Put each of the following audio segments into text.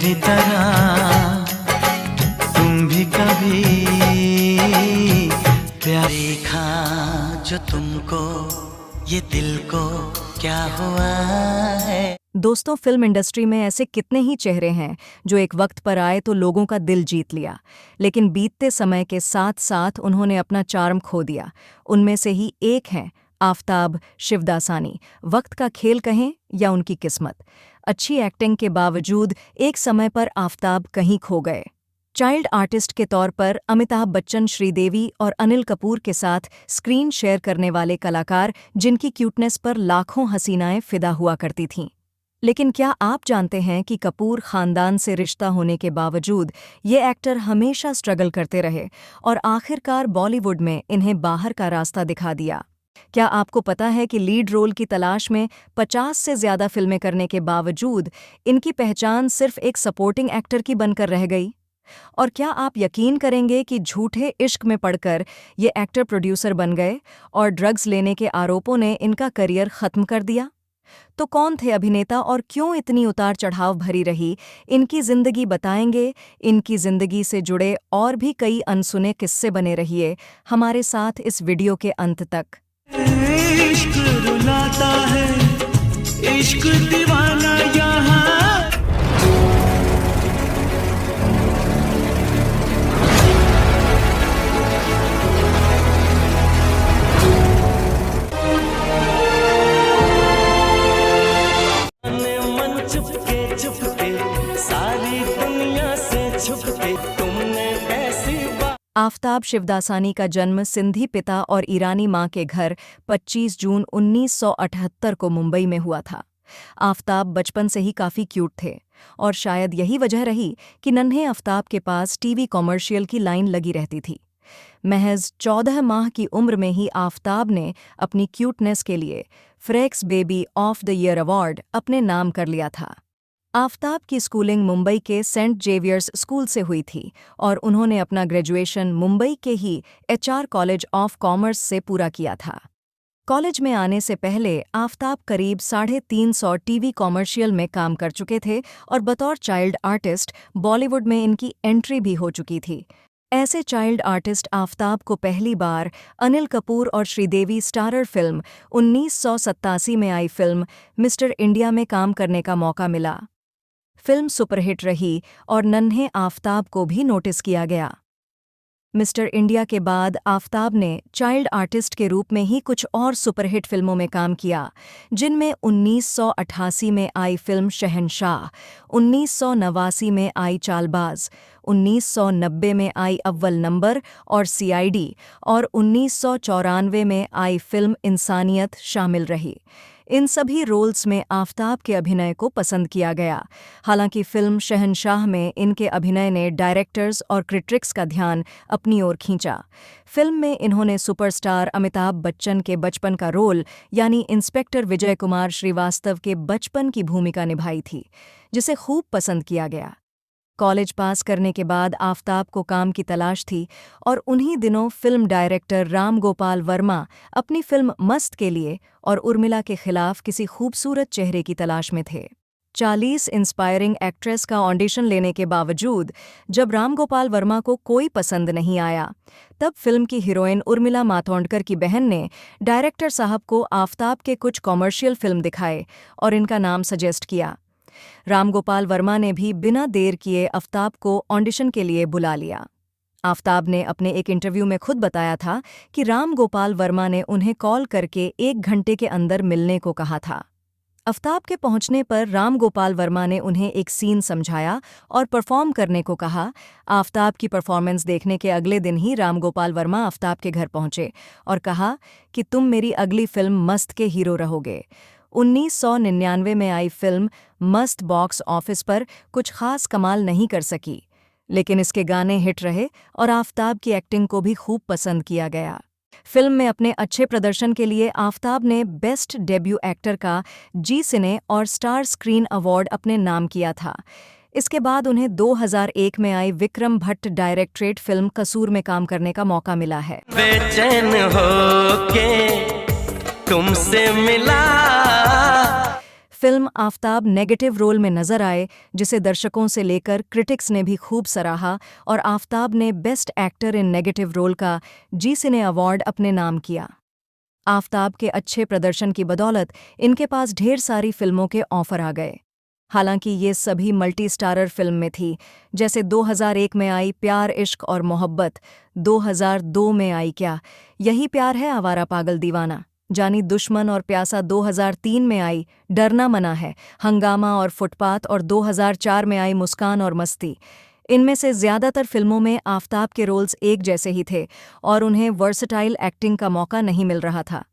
मेरी तरह तुम भी कभी प्यार देखा जो तुमको, ये दिल को क्या हुआ है। दोस्तों, फिल्म इंडस्ट्री में ऐसे कितने ही चेहरे हैं जो एक वक्त पर आए तो लोगों का दिल जीत लिया, लेकिन बीतते समय के साथ साथ उन्होंने अपना चार्म खो दिया। उनमें से ही एक हैं आफताब शिवदासानी। वक्त का खेल कहें या उनकी किस्मत, अच्छी एक्टिंग के बावजूद एक समय पर आफताब कहीं खो गए। चाइल्ड आर्टिस्ट के तौर पर अमिताभ बच्चन, श्रीदेवी और अनिल कपूर के साथ स्क्रीन शेयर करने वाले कलाकार, जिनकी क्यूटनेस पर लाखों हसीनाएं फिदा हुआ करती थीं। लेकिन क्या आप जानते हैं कि कपूर खानदान से रिश्ता होने के बावजूद ये एक्टर हमेशा स्ट्रगल करते रहे और आखिरकार बॉलीवुड में इन्हें बाहर का रास्ता दिखा दिया। क्या आपको पता है कि लीड रोल की तलाश में 50 से ज़्यादा फिल्में करने के बावजूद इनकी पहचान सिर्फ एक सपोर्टिंग एक्टर की बनकर रह गई? और क्या आप यकीन करेंगे कि झूठे इश्क में पड़कर ये एक्टर प्रोड्यूसर बन गए और ड्रग्स लेने के आरोपों ने इनका करियर ख़त्म कर दिया? तो कौन थे अभिनेता और क्यों इतनी उतार चढ़ाव भरी रही, इनकी जिंदगी बताएंगे। इनकी जिंदगी से जुड़े और भी कई अनसुने किस्से बने रहिए हमारे साथ इस वीडियो के अंत तक। इश्क रुलाता है, इश्क दीवाना यहाँ। मन चुपके चुपके सारी दुनिया से छुपके तुमने ऐसी आफताब शिवदासानी का जन्म सिंधी पिता और ईरानी मां के घर 25 जून 1978 को मुंबई में हुआ था। आफताब बचपन से ही काफ़ी क्यूट थे और शायद यही वजह रही कि नन्हे आफताब के पास टीवी कॉमर्शियल की लाइन लगी रहती थी। महज 14 माह की उम्र में ही आफताब ने अपनी क्यूटनेस के लिए फ्रेक्स baby of the year award अपने नाम कर लिया था। आफताब की स्कूलिंग मुंबई के सेंट जेवियर्स स्कूल से हुई थी और उन्होंने अपना ग्रेजुएशन मुंबई के ही एचआर कॉलेज ऑफ कॉमर्स से पूरा किया था। कॉलेज में आने से पहले आफताब करीब 350 टीवी कॉमर्शियल में काम कर चुके थे और बतौर चाइल्ड आर्टिस्ट बॉलीवुड में इनकी एंट्री भी हो चुकी थी। ऐसे चाइल्ड आर्टिस्ट आफताब को पहली बार अनिल कपूर और श्रीदेवी स्टारर फिल्म 1987 में आई फिल्म मिस्टर इंडिया में काम करने का मौका मिला। फिल्म सुपरहिट रही और नन्हे आफताब को भी नोटिस किया गया। मिस्टर इंडिया के बाद आफताब ने चाइल्ड आर्टिस्ट के रूप में ही कुछ और सुपरहिट फिल्मों में काम किया, जिनमें 1988 में आई फिल्म शहंशाह, 1989 में आई चालबाज, 1990 में आई अव्वल नंबर और सीआईडी और 1994 में आई फिल्म इंसानियत शामिल रही। इन सभी रोल्स में आफताब के अभिनय को पसंद किया गया। हालांकि फिल्म शहंशाह में इनके अभिनय ने डायरेक्टर्स और क्रिटिक्स का ध्यान अपनी ओर खींचा। फिल्म में इन्होंने सुपरस्टार अमिताभ बच्चन के बचपन का रोल यानी इंस्पेक्टर विजय कुमार श्रीवास्तव के बचपन की भूमिका निभाई थी, जिसे खूब पसंद किया गया। कॉलेज पास करने के बाद आफताब को काम की तलाश थी और उन्हीं दिनों फिल्म डायरेक्टर राम गोपाल वर्मा अपनी फिल्म मस्त के लिए और उर्मिला के खिलाफ किसी खूबसूरत चेहरे की तलाश में थे। 40 इंस्पायरिंग एक्ट्रेस का ऑडिशन लेने के बावजूद जब राम गोपाल वर्मा को कोई पसंद नहीं आया, तब फिल्म की हीरोइन उर्मिला मातोंडकर की बहन ने डायरेक्टर साहब को आफताब के कुछ कॉमर्शियल फिल्म दिखाए और इनका नाम सजेस्ट किया। राम गोपाल वर्मा ने भी बिना देर किए आफताब को ऑडिशन के लिए बुला लिया। आफताब ने अपने एक इंटरव्यू में खुद बताया था कि राम गोपाल वर्मा ने उन्हें कॉल करके 1 घंटे के अंदर मिलने को कहा था। आफताब के पहुंचने पर राम गोपाल वर्मा ने उन्हें एक सीन समझाया और परफॉर्म करने को कहा। आफताब की परफॉर्मेंस देखने के अगले दिन ही राम गोपाल वर्मा आफताब के घर पहुंचे और कहा कि तुम मेरी अगली फिल्म मस्त के हीरो रहोगे। 1999 में आई फिल्म मस्त बॉक्स ऑफिस पर कुछ खास कमाल नहीं कर सकी, लेकिन इसके गाने हिट रहे और आफताब की एक्टिंग को भी खूब पसंद किया गया। फिल्म में अपने अच्छे प्रदर्शन के लिए आफताब ने बेस्ट डेब्यू एक्टर का जी सिने और स्टार स्क्रीन अवार्ड अपने नाम किया था। इसके बाद उन्हें 2001 में आई विक्रम भट्ट डायरेक्टरेट फिल्म कसूर में काम करने का मौका मिला है। बेचैन होके तुमसे मिला। फिल्म आफताब नेगेटिव रोल में नजर आए, जिसे दर्शकों से लेकर क्रिटिक्स ने भी खूब सराहा और आफताब ने best actor in negative role का जी सिने अवार्ड अपने नाम किया। आफताब के अच्छे प्रदर्शन की बदौलत इनके पास ढेर सारी फिल्मों के ऑफर आ गए। हालांकि ये सभी मल्टी स्टारर फिल्म में थी, जैसे 2001 में आई प्यार इश्क और मोहब्बत, 2002 में आई क्या यही प्यार है आवारा पागल दीवाना, जानी दुश्मन और प्यासा 2003 में आई डरना मना है, हंगामा और फुटपाथ और 2004 में आई मुस्कान और मस्ती। इनमें से ज़्यादातर फिल्मों में आफताब के रोल्स एक जैसे ही थे और उन्हें वर्सटाइल एक्टिंग का मौका नहीं मिल रहा था।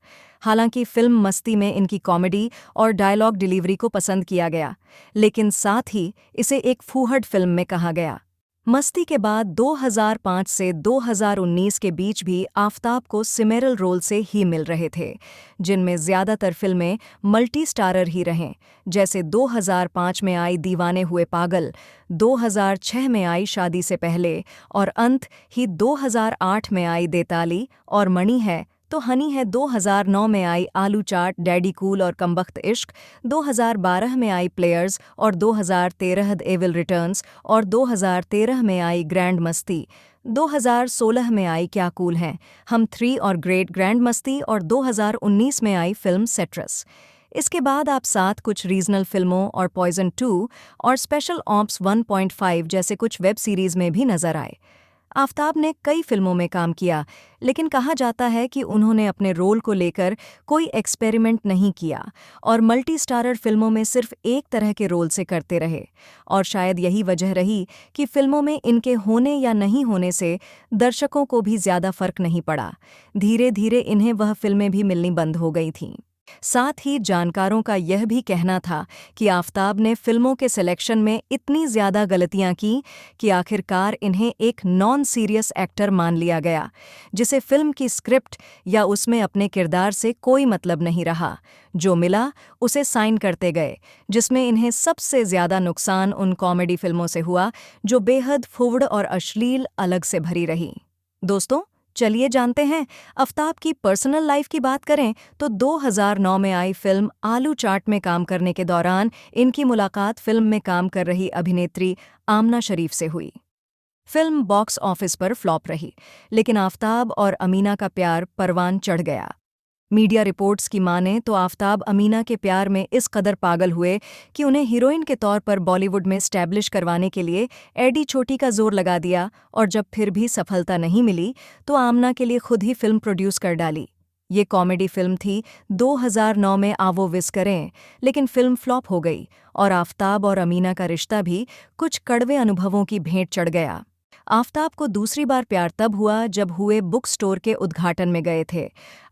हालांकि फिल्म मस्ती में इनकी कॉमेडी और डायलॉग डिलीवरी को पसंद किया गया, लेकिन साथ ही इसे एक फूहड़ फिल्म में कहा गया। मस्ती के बाद 2005 से 2019 के बीच भी आफताब को सिमेरल रोल से ही मिल रहे थे, जिनमें ज़्यादातर फिल्में मल्टी स्टारर ही रहें, जैसे 2005 में आई दीवाने हुए पागल, 2006 में आई शादी से पहले और अंत ही 2008 में आई देताली और मणि है तो हनी है, 2009 में आई आलू चाट, डैडी कूल और कमबख्त इश्क, 2012 में आई प्लेयर्स और 2013 द एविल रिटर्न्स और 2013 में आई ग्रैंड मस्ती, 2016 में आई क्या कूल हैं हम 3 और ग्रेट ग्रैंड मस्ती और 2019 में आई फिल्म सेट्रस। इसके बाद आप साथ कुछ रीजनल फिल्मों और पॉइजन 2 और स्पेशल ऑप्स 1.5 जैसे कुछ वेब सीरीज़ में भी नजर आए। आफताब ने कई फिल्मों में काम किया, लेकिन कहा जाता है कि उन्होंने अपने रोल को लेकर कोई एक्सपेरिमेंट नहीं किया और मल्टी स्टारर फिल्मों में सिर्फ एक तरह के रोल से करते रहे, और शायद यही वजह रही कि फिल्मों में इनके होने या नहीं होने से दर्शकों को भी ज़्यादा फर्क नहीं पड़ा। धीरे धीरे इन्हें वह फिल्में भी मिलनी बंद हो गई थीं। साथ ही जानकारों का यह भी कहना था कि आफताब ने फिल्मों के सिलेक्शन में इतनी ज़्यादा गलतियां की कि आखिरकार इन्हें एक नॉन सीरियस एक्टर मान लिया गया, जिसे फिल्म की स्क्रिप्ट या उसमें अपने किरदार से कोई मतलब नहीं रहा। जो मिला उसे साइन करते गए, जिसमें इन्हें सबसे ज़्यादा नुकसान उन कॉमेडी फिल्मों से हुआ जो बेहद फुवड़ और अश्लील अलग से भरी रही। दोस्तों, चलिए जानते हैं आफताब की पर्सनल लाइफ की बात करें तो 2009 में आई फिल्म आलू चाट में काम करने के दौरान इनकी मुलाकात फिल्म में काम कर रही अभिनेत्री आमना शरीफ से हुई। फिल्म बॉक्स ऑफिस पर फ्लॉप रही, लेकिन आफताब और अमीना का प्यार परवान चढ़ गया। मीडिया रिपोर्ट्स की माने तो आफताब अमीना के प्यार में इस कदर पागल हुए कि उन्हें हीरोइन के तौर पर बॉलीवुड में स्टैब्लिश करवाने के लिए एडी चोटी का जोर लगा दिया, और जब फिर भी सफलता नहीं मिली तो आमना के लिए खुद ही फिल्म प्रोड्यूस कर डाली। ये कॉमेडी फिल्म थी 2009 में आवो विस करें, लेकिन फिल्म फ्लॉप हो गई और आफताब और अमीना का रिश्ता भी कुछ कड़वे अनुभवों की भेंट चढ़ गया। आफताब को दूसरी बार प्यार तब हुआ जब हुए बुक स्टोर के उद्घाटन में गए थे।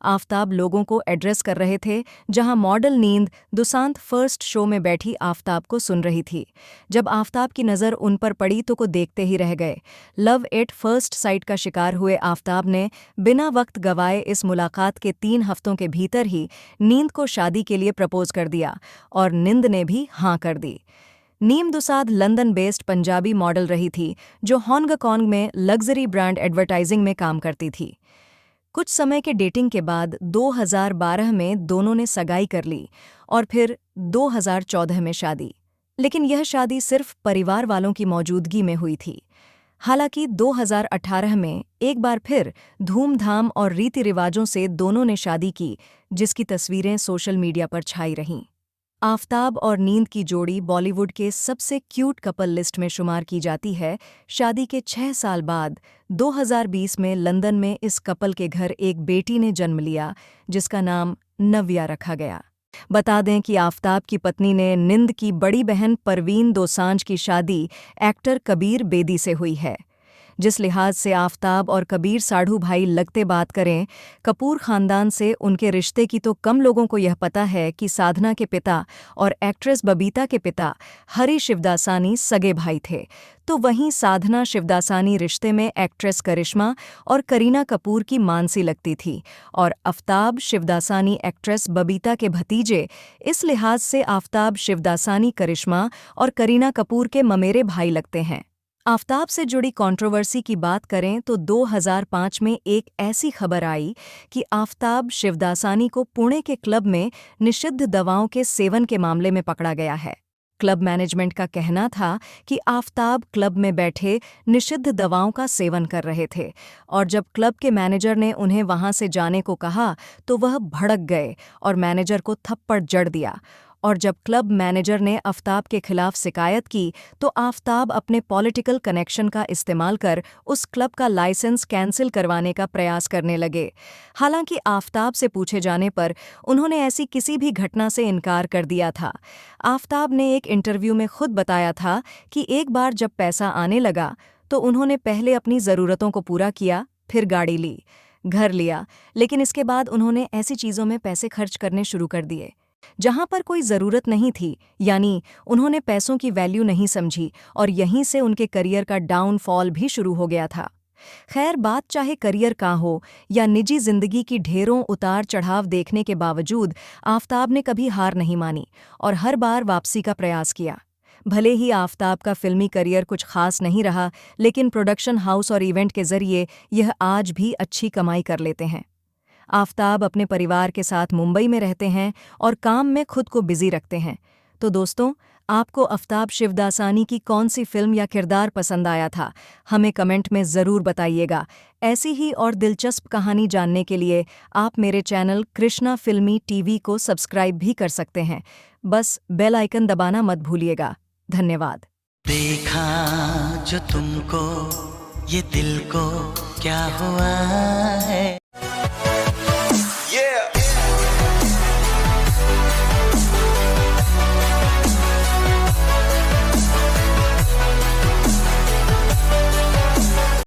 आफताब लोगों को एड्रेस कर रहे थे, जहां मॉडल नींद दुसांत फर्स्ट शो में बैठी आफताब को सुन रही थी। जब आफताब की नज़र उन पर पड़ी तो को देखते ही रह गए। लव एट फर्स्ट साइट का शिकार हुए आफताब ने बिना वक्त गवाए इस मुलाकात के 3 हफ्तों के भीतर ही नींद को शादी के लिए प्रपोज कर दिया और नींद ने भी हाँ कर दी। नीम Dusad London based Punjabi model रही थी जो हांगकांग में लग्जरी ब्रांड एडवर्टाइजिंग में काम करती थी। कुछ समय के डेटिंग के बाद 2012 में दोनों ने सगाई कर ली और फिर 2014 में शादी, लेकिन यह शादी सिर्फ परिवार वालों की मौजूदगी में हुई थी। हालांकि 2018 में एक बार फिर धूमधाम और रीति रिवाजों से दोनों ने शादी की, जिसकी तस्वीरें सोशल मीडिया पर छाई रहीं। आफताब और नींद की जोड़ी बॉलीवुड के सबसे क्यूट कपल लिस्ट में शुमार की जाती है। शादी के 6 साल बाद 2020 में लंदन में इस कपल के घर एक बेटी ने जन्म लिया, जिसका नाम नव्या रखा गया। बता दें कि आफताब की पत्नी ने नींद की बड़ी बहन परवीन दोसांझ की शादी एक्टर कबीर बेदी से हुई है। जिस लिहाज से आफताब और कबीर साढ़ू भाई लगते बात करें, कपूर खानदान से उनके रिश्ते की तो कम लोगों को यह पता है कि साधना के पिता और एक्ट्रेस बबीता के पिता हरी शिवदासानी सगे भाई थे, तो वहीं साधना शिवदासानी रिश्ते में एक्ट्रेस करिश्मा और करीना कपूर की मानसी लगती थी और आफताब शिवदासानी एक्ट्रेस बबीता के भतीजे। इस लिहाज से आफताब शिवदासानी करिश्मा और करीना कपूर के ममेरे भाई लगते हैं। आफताब से जुड़ी कंट्रोवर्सी की बात करें तो 2005 में एक ऐसी खबर आई कि आफताब शिवदासानी को पुणे के क्लब में निषिद्ध दवाओं के सेवन के मामले में पकड़ा गया है। क्लब मैनेजमेंट का कहना था कि आफताब क्लब में बैठे निषिद्ध दवाओं का सेवन कर रहे थे और जब क्लब के मैनेजर ने उन्हें वहां से जाने को कहा तो वह भड़क गए और मैनेजर को थप्पड़ जड़ दिया। और जब क्लब मैनेजर ने आफताब के खिलाफ शिकायत की तो आफताब अपने पॉलिटिकल कनेक्शन का इस्तेमाल कर उस क्लब का लाइसेंस कैंसिल करवाने का प्रयास करने लगे। हालांकि आफताब से पूछे जाने पर उन्होंने ऐसी किसी भी घटना से इनकार कर दिया था। आफताब ने एक इंटरव्यू में खुद बताया था कि एक बार जब पैसा आने लगा तो उन्होंने पहले अपनी ज़रूरतों को पूरा किया, फिर गाड़ी ली, घर लिया, लेकिन इसके बाद उन्होंने ऐसी चीज़ों में पैसे खर्च करने शुरू कर दिए जहां पर कोई ज़रूरत नहीं थी, यानी उन्होंने पैसों की वैल्यू नहीं समझी और यहीं से उनके करियर का डाउनफॉल भी शुरू हो गया था। खैर, बात चाहे करियर का हो या निजी जिंदगी की ढेरों उतार चढ़ाव देखने के बावजूद आफताब ने कभी हार नहीं मानी और हर बार वापसी का प्रयास किया। भले ही आफताब का फिल्मी करियर कुछ खास नहीं रहा, लेकिन प्रोडक्शन हाउस और इवेंट के जरिए यह आज भी अच्छी कमाई कर लेते हैं। आफताब अपने परिवार के साथ मुंबई में रहते हैं और काम में खुद को बिजी रखते हैं। तो दोस्तों, आपको आफताब शिवदासानी की कौन सी फिल्म या किरदार पसंद आया था? हमें कमेंट में ज़रूर बताइएगा। ऐसी ही और दिलचस्प कहानी जानने के लिए आप मेरे चैनल कृष्णा फिल्मी टीवी को सब्सक्राइब भी कर सकते हैं। बस बेल आइकन दबाना मत भूलिएगा। धन्यवाद। देखा जो तुमको ये दिल को क्या हुआ।